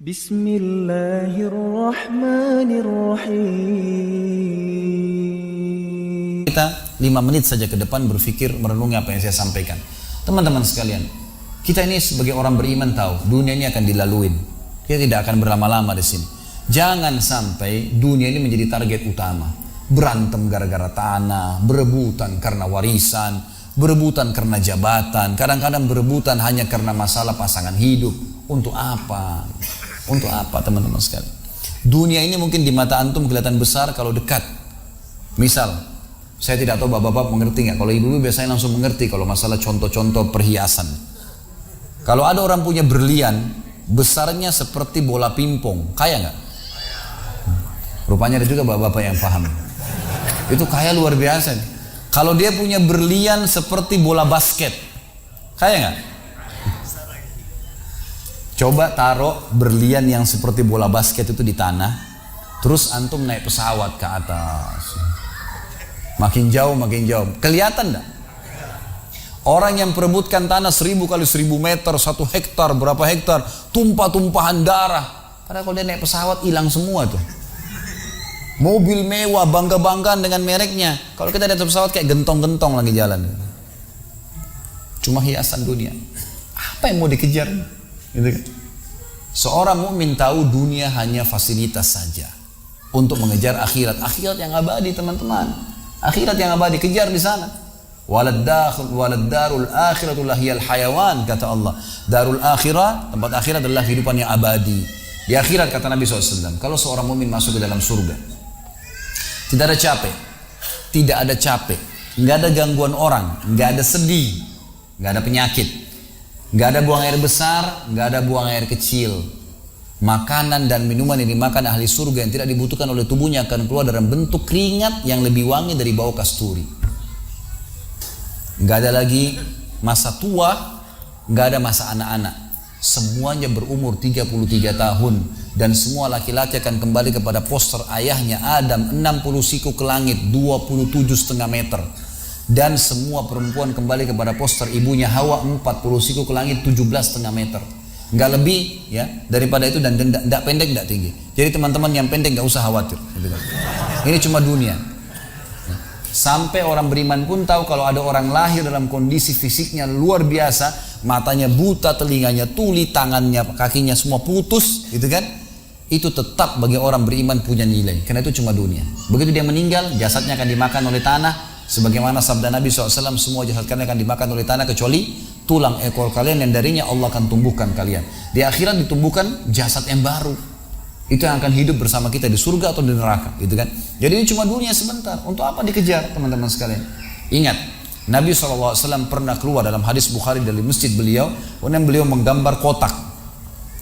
Bismillahirrahmanirrahim. Kita 5 menit saja ke depan berpikir, merenungi apa yang saya sampaikan. Teman-teman sekalian, kita ini sebagai orang beriman tahu dunia ini akan dilaluin. Kita tidak akan berlama-lama di sini. Jangan sampai dunia ini menjadi target utama. Berantem gara-gara tanah, berebutan karena warisan, berebutan karena jabatan, kadang-kadang berebutan hanya karena masalah pasangan hidup. Untuk apa? Untuk apa teman-teman sekalian? Dunia ini mungkin di mata antum kelihatan besar kalau dekat. Misal, saya tidak tahu bapak-bapak mengerti nggak? Kalau ibu-ibu biasanya langsung mengerti kalau masalah contoh-contoh perhiasan. Kalau ada orang punya berlian, besarnya seperti bola pingpong, kaya nggak? Rupanya ada juga bapak-bapak yang paham. Itu kaya luar biasa. Kalau dia punya berlian seperti bola basket, kaya nggak? Coba taruh berlian yang seperti bola basket itu di tanah, terus antum naik pesawat ke atas. Makin jauh, kelihatan enggak? Orang yang perebutkan tanah 1000 kali 1000 meter, 1 hektar, berapa hektar, tumpah-tumpahan darah. Padahal kalau dia naik pesawat hilang semua tuh. Mobil mewah, bangga-banggaan dengan mereknya. Kalau kita naik pesawat kayak gentong-gentong lagi jalan. Cuma hiasan dunia. Apa yang mau dikejar? Gitu kan? Seorang mukmin tahu dunia hanya fasilitas saja untuk mengejar akhirat. Akhirat yang abadi teman-teman. Akhirat yang abadi, kejar di sana. Walad darul akhiratu lahiyal hayawan, kata Allah. Darul akhirah, tempat akhirat adalah kehidupan yang abadi. Di akhirat kata Nabi SAW, kalau seorang mukmin masuk ke dalam surga, tidak ada capek, nggak ada gangguan orang, nggak ada sedih, nggak ada penyakit, nggak ada buang air besar, nggak ada buang air kecil. Makanan dan minuman yang dimakan ahli surga yang tidak dibutuhkan oleh tubuhnya akan keluar dalam bentuk keringat yang lebih wangi dari bau kasturi. Nggak ada lagi masa tua, nggak ada masa anak-anak. Semuanya berumur 33 tahun dan semua laki-laki akan kembali kepada poster ayahnya Adam 60 siku ke langit 27,5 meter. Dan semua perempuan kembali kepada poster ibunya Hawa 40 siku ke langit 17,5 meter. Nggak lebih ya daripada itu, dan tidak pendek tidak tinggi. Jadi teman-teman yang pendek nggak usah khawatir. Ini cuma dunia. Sampai orang beriman pun tahu kalau ada orang lahir dalam kondisi fisiknya luar biasa, matanya buta, telinganya tuli, tangannya, kakinya semua putus, gitu kan? Itu tetap bagi orang beriman punya nilai, karena itu cuma dunia. Begitu dia meninggal, jasadnya akan dimakan oleh tanah, sebagaimana sabda Nabi SAW, semua jasad kalian akan dimakan oleh tanah kecuali tulang ekor kalian yang darinya Allah akan tumbuhkan kalian. Di akhirat ditumbuhkan jasad yang baru. Itu yang akan hidup bersama kita di surga atau di neraka, gitu kan? Jadi ini cuma dunia sebentar. Untuk apa dikejar, teman-teman sekalian? Ingat, Nabi SAW pernah keluar dalam hadis Bukhari dari masjid beliau, kemudian beliau menggambar kotak.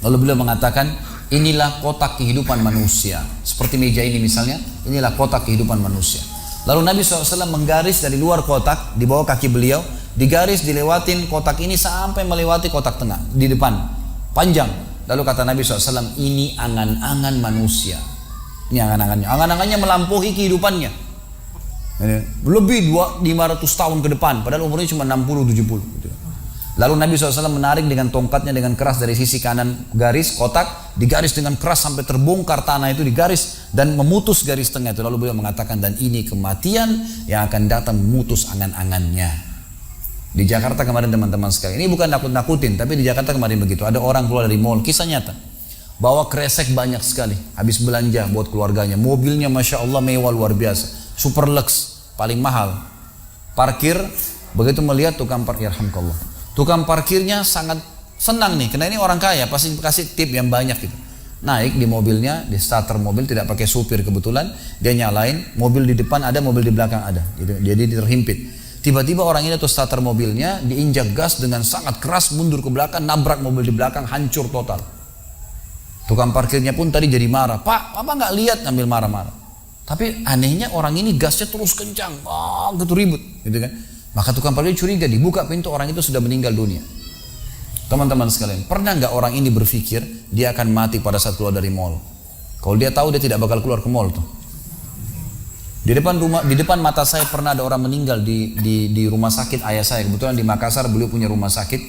Lalu beliau mengatakan, inilah kotak kehidupan manusia. Seperti meja ini misalnya, inilah kotak kehidupan manusia. Lalu Nabi SAW menggaris dari luar kotak, di bawah kaki beliau, digaris, dilewatin kotak ini sampai melewati kotak tengah, di depan, panjang. Lalu kata Nabi SAW, ini angan-angan manusia. Ini angan-angannya. Angan-angannya melampaui kehidupannya. Lebih 500 tahun ke depan. Padahal umurnya cuma 60-70. Lalu Nabi SAW menarik dengan tongkatnya dengan keras dari sisi kanan garis kotak. Digaris dengan keras sampai terbongkar tanah itu digaris. Dan memutus garis tengah itu. Lalu beliau mengatakan, dan ini kematian yang akan datang memutus angan-angannya. Di Jakarta kemarin teman-teman sekalian, ini bukan nakut-nakutin, tapi di Jakarta kemarin begitu. Ada orang keluar dari mall, kisah nyata. Bawa kresek banyak sekali, habis belanja buat keluarganya. Mobilnya Masya Allah mewah luar biasa, super lux, paling mahal. Parkir, begitu melihat tukang parkir, alhamdulillah. Tukang parkirnya sangat senang nih, karena ini orang kaya, pasti kasih tip yang banyak gitu. Naik di mobilnya, di starter mobil, tidak pakai supir kebetulan, dia nyalain, mobil di depan ada, mobil di belakang ada, jadi terhimpit. Tiba-tiba orang ini tuh starter mobilnya diinjak gas dengan sangat keras, mundur ke belakang, nabrak mobil di belakang, hancur total. Tukang parkirnya pun tadi jadi marah, Pak, apa nggak lihat, ngambil marah-marah. Tapi anehnya orang ini gasnya terus kencang, gitu ribut, gitu kan? Maka tukang parkir curiga, dibuka pintu, orang itu sudah meninggal dunia. Teman-teman sekalian, pernah nggak orang ini berpikir dia akan mati pada saat keluar dari mall? Kalau dia tahu dia tidak bakal keluar ke mall tuh. Di depan mata saya pernah ada orang meninggal di rumah sakit ayah saya. Kebetulan di Makassar beliau punya rumah sakit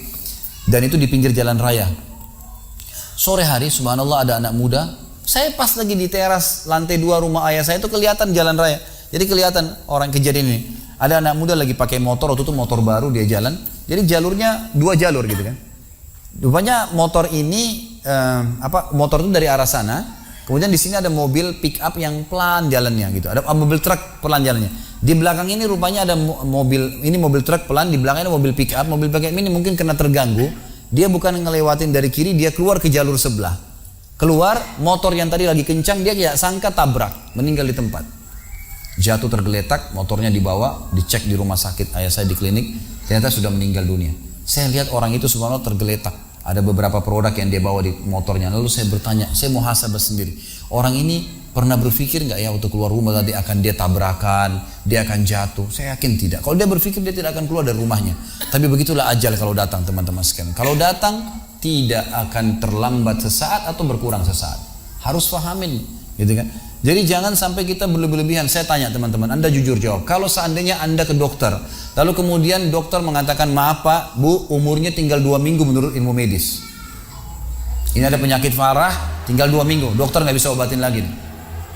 dan itu di pinggir jalan raya. Sore hari subhanallah ada anak muda. Saya pas lagi di teras lantai 2 rumah ayah saya itu kelihatan jalan raya. Jadi kelihatan orang kejadian ini. Ada anak muda lagi pakai motor, waktu itu motor baru dia jalan. Jadi jalurnya 2 jalur gitu kan. Rupanya motor ini motor itu dari arah sana. Kemudian di sini ada mobil pick up yang pelan jalannya gitu. Ada mobil truk pelan jalannya. Di belakang ini rupanya ada mobil truk pelan, di belakangnya ada mobil pick up. Mobil pick up ini mungkin kena terganggu. Dia bukan ngelewatin dari kiri, dia keluar ke jalur sebelah. Keluar, motor yang tadi lagi kencang, dia tidak sangka tabrak, meninggal di tempat. Jatuh tergeletak, motornya dibawa, dicek di rumah sakit ayah saya di klinik, ternyata sudah meninggal dunia. Saya lihat orang itu subhanallah tergeletak. Ada beberapa produk yang dia bawa di motornya. Lalu saya bertanya, saya muhasabah sendiri. Orang ini pernah berpikir nggak ya untuk keluar rumah tadi akan dia tabrakan, dia akan jatuh? Saya yakin tidak. Kalau dia berpikir dia tidak akan keluar dari rumahnya. Tapi begitulah ajal kalau datang teman-teman sekalian. Kalau datang tidak akan terlambat sesaat atau berkurang sesaat. Harus pahamin, gitu kan? Jadi jangan sampai kita berlebihan. Saya tanya teman-teman, Anda jujur jawab. Kalau seandainya Anda ke dokter, lalu kemudian dokter mengatakan, maaf Pak, Bu, umurnya tinggal 2 minggu menurut ilmu medis. Ini ada penyakit parah, tinggal 2 minggu. Dokter nggak bisa obatin lagi.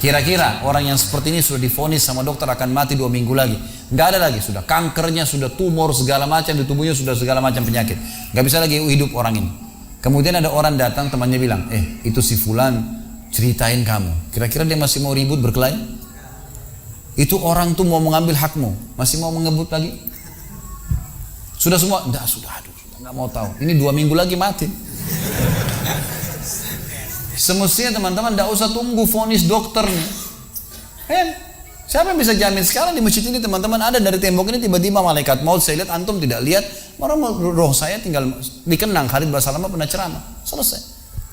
Kira-kira orang yang seperti ini sudah divonis sama dokter akan mati 2 minggu lagi. Nggak ada lagi, sudah kankernya, sudah tumor segala macam di tubuhnya, sudah segala macam penyakit. Nggak bisa lagi hidup orang ini. Kemudian ada orang datang, temannya bilang, itu si fulan ceritain kamu. Kira-kira dia masih mau ribut berkelahi? Itu orang tuh mau mengambil hakmu, masih mau mengebut lagi? Sudah semua? Enggak, sudah nggak mau tahu. Ini 2 minggu lagi mati. Semestinya teman-teman enggak usah tunggu vonis dokter nih. Siapa yang bisa jamin sekarang di masjid ini teman-teman ada dari tembok ini tiba-tiba malaikat maut, saya lihat antum tidak lihat, roh saya tinggal dikenang. Khalid Basalamah pernah ceramah, selesai.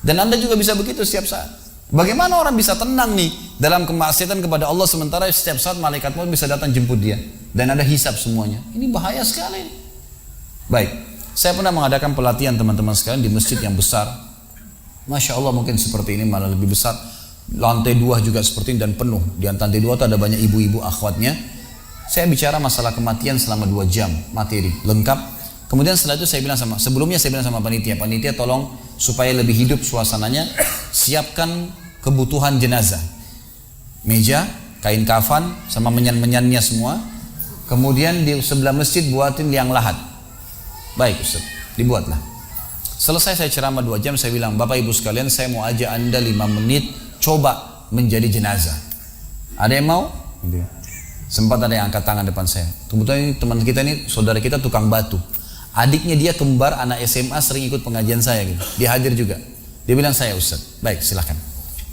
Dan Anda juga bisa begitu setiap saat. Bagaimana orang bisa tenang nih dalam kemaksiatan kepada Allah sementara setiap saat malaikat maut bisa datang jemput dia dan ada hisab semuanya. Ini bahaya sekali. Baik, saya pernah mengadakan pelatihan teman-teman sekalian di masjid yang besar. Masya Allah mungkin seperti ini malah lebih besar. Lantai 2 juga seperti ini dan penuh. Di lantai 2 itu ada banyak ibu-ibu akhwatnya. Saya bicara masalah kematian selama 2 jam materi lengkap. Kemudian setelah itu sebelumnya saya bilang sama panitia tolong supaya lebih hidup suasananya, siapkan kebutuhan jenazah, meja, kain kafan, sama menyan-menyannya semua. Kemudian di sebelah masjid buatin liang lahat. Baik Ustaz, dibuatlah. Selesai saya ceramah 2 jam, saya bilang, Bapak Ibu sekalian, saya mau ajak Anda 5 menit coba menjadi jenazah. Ada yang mau? Sempat ada yang angkat tangan depan saya. Kebetulan ini teman kita ini, saudara kita tukang batu. Adiknya dia kembar anak SMA sering ikut pengajian saya gitu. Dia hadir juga. Dia bilang, saya Ustaz. Baik, silahkan.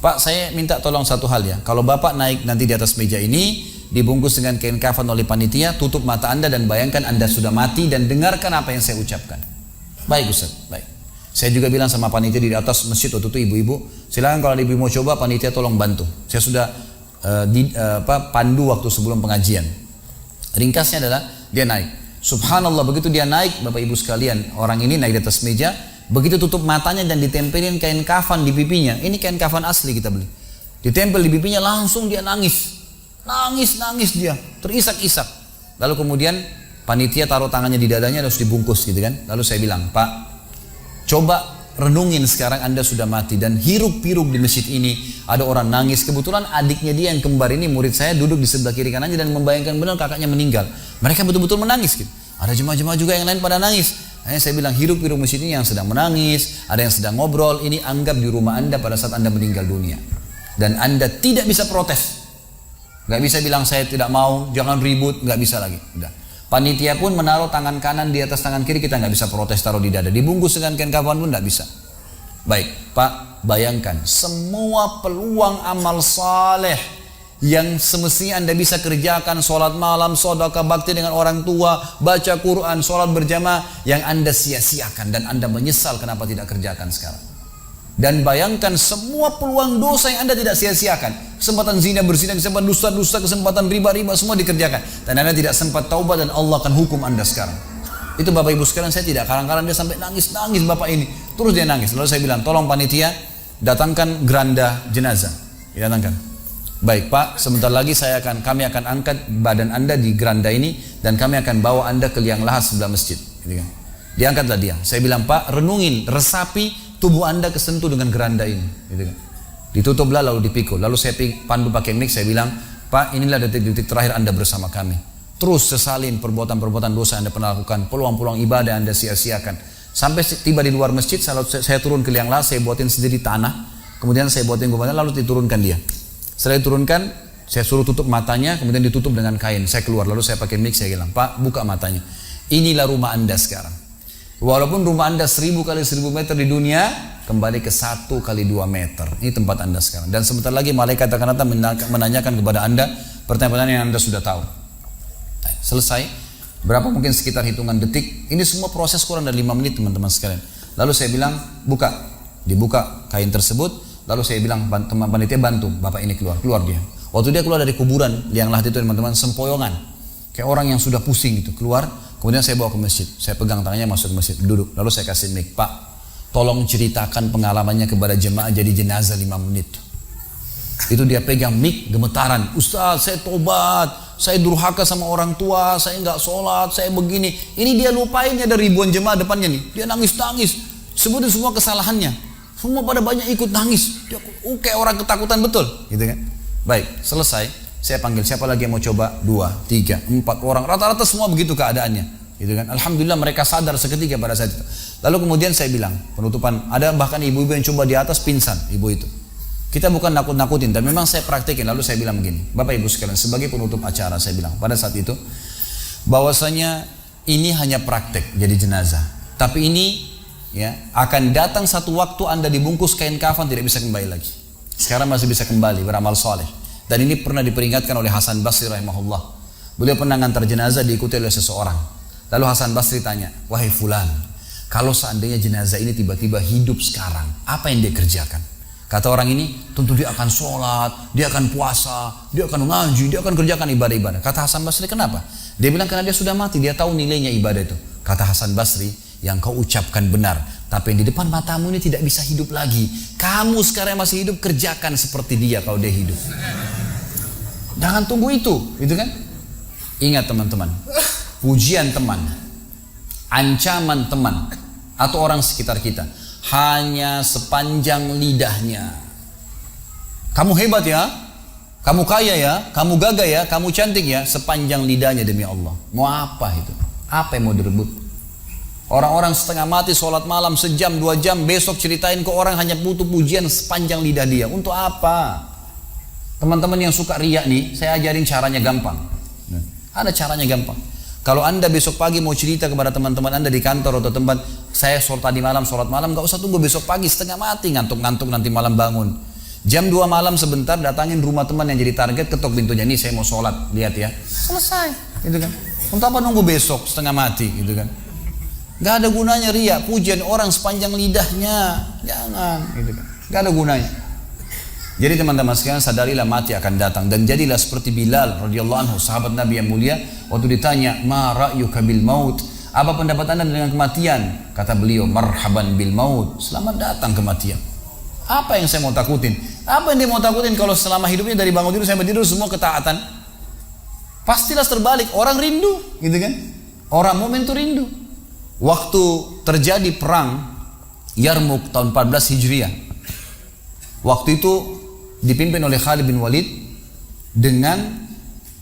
Pak, saya minta tolong satu hal ya. Kalau Bapak naik nanti di atas meja ini, dibungkus dengan kain kafan oleh panitia, tutup mata Anda dan bayangkan Anda sudah mati dan dengarkan apa yang saya ucapkan. Baik Ustaz, baik. Saya juga bilang sama panitia di atas masjid waktu itu, ibu-ibu, silakan kalau ibu mau coba, panitia tolong bantu. Saya sudah pandu waktu sebelum pengajian. Ringkasnya adalah dia naik. Subhanallah, begitu dia naik, Bapak Ibu sekalian, orang ini naik di atas meja, begitu tutup matanya dan ditempelin kain kafan di pipinya. Ini kain kafan asli kita beli. Ditempel di pipinya, langsung dia nangis. Nangis dia, terisak-isak. Lalu kemudian panitia taruh tangannya di dadanya, harus dibungkus gitu kan. Lalu saya bilang, Pak, coba renungin sekarang Anda sudah mati dan hiruk-pikuk di masjid ini ada orang nangis. Kebetulan adiknya dia yang kembar ini murid saya duduk di sebelah kiri kanannya dan membayangkan benar kakaknya meninggal. Mereka betul-betul menangis gitu. Ada jemaah-jemaah juga yang lain pada nangis. Saya bilang hiruk-pikuk masjid ini yang sedang menangis, ada yang sedang ngobrol, ini anggap di rumah Anda pada saat Anda meninggal dunia. Dan Anda tidak bisa protes. Gak bisa bilang saya tidak mau, jangan ribut, gak bisa lagi. Udah. Panitia pun menaruh tangan kanan di atas tangan kiri, kita nggak bisa protes taruh di dada. Dibungkus dengan kain kafan pun nggak bisa. Baik, Pak, bayangkan semua peluang amal saleh yang semestinya Anda bisa kerjakan, sholat malam, sedekah bakti dengan orang tua, baca Quran, sholat berjamaah, yang Anda sia-siakan dan Anda menyesal kenapa tidak kerjakan sekarang. Dan bayangkan semua peluang dosa yang Anda tidak sia-siakan. Kesempatan zina, berzina, kesempatan dusta-dusta, kesempatan riba-riba, semua dikerjakan. Dan Anda tidak sempat taubat dan Allah akan hukum Anda sekarang. Itu Bapak Ibu sekalian, saya tidak karang-karang dia sampai nangis-nangis Bapak ini. Terus dia nangis. Lalu saya bilang, tolong panitia datangkan geranda jenazah. Datangkan. Baik Pak, sebentar lagi kami akan angkat badan Anda di geranda ini dan kami akan bawa Anda ke liang lahat sebelah masjid. Diangkatlah dia. Saya bilang, Pak, renungin, resapi tubuh anda kesentuh dengan geranda ini, gitu kan. Ditutuplah lalu dipikul. Lalu saya pandu pakai mic, saya bilang, Pak, inilah detik-detik terakhir anda bersama kami. Terus sesalin perbuatan-perbuatan dosa yang anda pernah lakukan, peluang-peluang ibadah yang anda sia-siakan. Sampai tiba di luar masjid, saya turun ke liang lahat, saya buatin sendiri tanah, kemudian saya buatin kubangan, lalu diturunkan dia. Setelah diturunkan, saya suruh tutup matanya, kemudian ditutup dengan kain. Saya keluar, lalu saya pakai mic, saya bilang, Pak, buka matanya. Inilah rumah anda sekarang. Walaupun rumah anda 1000 kali 1000 meter di dunia, kembali ke 1 kali 2 meter. Ini tempat anda sekarang. Dan sebentar lagi malaikat akan datang menanyakan kepada anda pertanyaan-pertanyaan yang anda sudah tahu. Selesai. Berapa mungkin sekitar hitungan detik. Ini semua proses kurang dari 5 menit teman-teman sekalian. Lalu saya bilang, buka. Dibuka kain tersebut. Lalu saya bilang, teman panitia bantu. Bapak ini keluar. Keluar dia. Waktu dia keluar dari kuburan, liang lahat itu teman-teman, sempoyongan. Kayak orang yang sudah pusing gitu. Keluar. Kemudian saya bawa ke masjid, saya pegang tangannya masuk ke masjid, duduk. Lalu saya kasih mic, Pak, tolong ceritakan pengalamannya kepada jemaah jadi jenazah 5 menit. Itu dia pegang mic, gemetaran. Ustaz, saya tobat, saya durhaka sama orang tua, saya nggak sholat, saya begini. Ini dia lupainnya ada ribuan jemaah depannya nih. Dia nangis-nangis, sebutin semua kesalahannya. Semua pada banyak ikut nangis. Dia kayak orang ketakutan betul, gitu kan? Baik, selesai. Saya panggil siapa lagi yang mau coba, 2, 3, 4 orang, rata-rata semua begitu keadaannya, gitu kan. Alhamdulillah mereka sadar seketika pada saat itu. Lalu kemudian saya bilang penutupan, ada bahkan ibu-ibu yang coba di atas pingsan, ibu itu. Kita bukan nakut-nakutin, tapi memang saya praktekin. Lalu saya bilang begini, Bapak Ibu sekalian, sebagai penutup acara saya bilang pada saat itu, bahwasanya ini hanya praktek jadi jenazah, tapi ini ya akan datang satu waktu anda dibungkus kain kafan tidak bisa kembali lagi. Sekarang masih bisa kembali beramal soleh. Dan ini pernah diperingatkan oleh Hasan Basri rahimahullah. Beliau pernah ngantar jenazah diikuti oleh seseorang. Lalu Hasan Basri tanya, wahai fulan, kalau seandainya jenazah ini tiba-tiba hidup sekarang, apa yang dia kerjakan? Kata orang ini, tentu dia akan sholat, dia akan puasa, dia akan ngaji, dia akan kerjakan ibadah-ibadah. Kata Hasan Basri, kenapa? Dia bilang karena dia sudah mati, dia tahu nilainya ibadah itu. Kata Hasan Basri, yang kau ucapkan benar, tapi yang di depan matamu ini tidak bisa hidup lagi. Kamu sekarang masih hidup, kerjakan seperti dia kalau dia hidup. Jangan tunggu itu, gitu kan? Ingat teman-teman, pujian teman, ancaman teman, atau orang sekitar kita, hanya sepanjang lidahnya. Kamu hebat ya, kamu kaya ya, kamu gagah ya, kamu cantik ya, sepanjang lidahnya demi Allah. Mau apa itu? Apa yang mau direbut? Orang-orang setengah mati sholat malam sejam 2 jam, besok ceritain ke orang hanya butuh pujian sepanjang lidah dia. Untuk apa? Teman-teman yang suka riak nih, saya ajarin caranya gampang. Ada caranya gampang. Kalau anda besok pagi mau cerita kepada teman-teman anda di kantor atau tempat, saya tadi malam sholat malam, gak usah tunggu besok pagi setengah mati, ngantuk-ngantuk nanti malam bangun. Jam 2 malam sebentar datangin rumah teman yang jadi target, ketok pintunya, nih saya mau sholat, lihat ya. Selesai, gitu kan. Untuk apa nunggu besok setengah mati, gitu kan. Gak ada gunanya riak, pujian orang sepanjang lidahnya, jangan, gitu kan. Gak ada gunanya. Jadi teman-teman sekalian, sadarilah mati akan datang dan jadilah seperti Bilal radhiyallahu anhu, sahabat Nabi yang mulia. Waktu ditanya, "Ma ra'yuka bil maut?" Apa pendapat anda dengan kematian? Kata beliau, "Marhaban bil maut." Selamat datang kematian. Apa yang saya mau takutin? Apa yang dia mau takutin kalau selama hidupnya dari bangun tidur sampai tidur semua ketaatan? Pastilah terbalik, orang rindu, gitu kan? Orang mukmin itu rindu. Waktu terjadi perang Yarmuk tahun 14 Hijriah. Waktu itu dipimpin oleh Khalid bin Walid dengan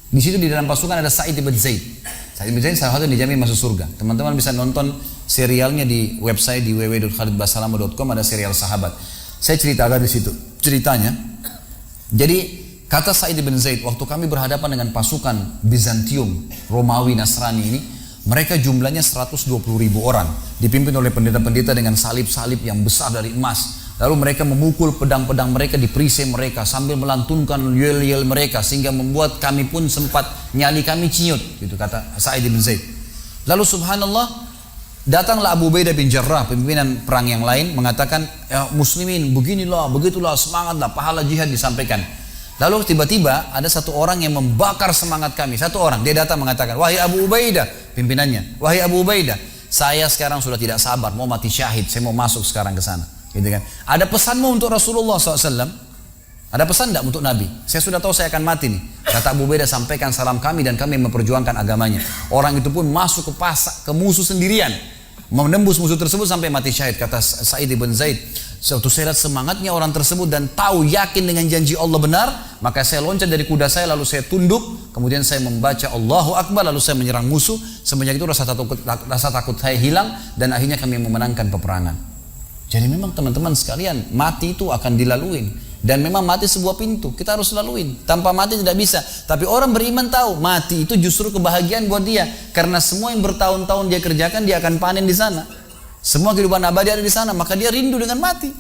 di situ di dalam pasukan ada Sa'id bin Zaid. Sa'id bin Zaid salah satu yang dijamin masuk surga. Teman-teman bisa nonton serialnya di website di www.khalidbasalamah.com, ada serial sahabat. Saya ceritakan di situ ceritanya. Jadi kata Sa'id bin Zaid, waktu kami berhadapan dengan pasukan Bizantium, Romawi, Nasrani ini, mereka jumlahnya 120.000 orang, dipimpin oleh pendeta-pendeta dengan salib-salib yang besar dari emas. Lalu mereka memukul pedang-pedang mereka di perisai mereka sambil melantunkan yel-yel mereka sehingga membuat kami pun sempat nyali kami ciut, gitu kata Sa'id bin Zaid. Lalu subhanallah datanglah Abu Ubaidah bin Jarrah, pimpinan perang yang lain, mengatakan, ya muslimin beginilah, begitulah, semangatlah, pahala jihad disampaikan. Lalu tiba-tiba ada satu orang yang membakar semangat kami. Satu orang, dia datang mengatakan, wahai Abu Ubaidah, pimpinannya, wahai Abu Ubaidah, saya sekarang sudah tidak sabar, mau mati syahid, saya mau masuk sekarang ke sana. Gitu kan. Ada pesanmu untuk Rasulullah SAW? Ada pesan tidak untuk Nabi? Saya sudah tahu saya akan mati nih. Kata Abu Ubaidah, sampaikan salam kami dan kami memperjuangkan agamanya. Orang itu pun masuk ke pasar, ke musuh sendirian. menembus musuh tersebut sampai mati syahid. Kata Sa'id ibn Zaid, suatu saya lihat semangatnya orang tersebut dan tahu yakin dengan janji Allah benar, maka saya loncat dari kuda saya lalu saya tunduk, kemudian saya membaca Allahu Akbar lalu saya menyerang musuh. Semenjak itu rasa takut saya hilang dan akhirnya kami memenangkan peperangan. Jadi memang teman-teman sekalian, mati itu akan dilaluin. Dan memang mati sebuah pintu, kita harus laluin. Tanpa mati tidak bisa. Tapi orang beriman tahu, mati itu justru kebahagiaan buat dia. Karena semua yang bertahun-tahun dia kerjakan, dia akan panen di sana. Semua kehidupan abadi ada di sana, maka dia rindu dengan mati.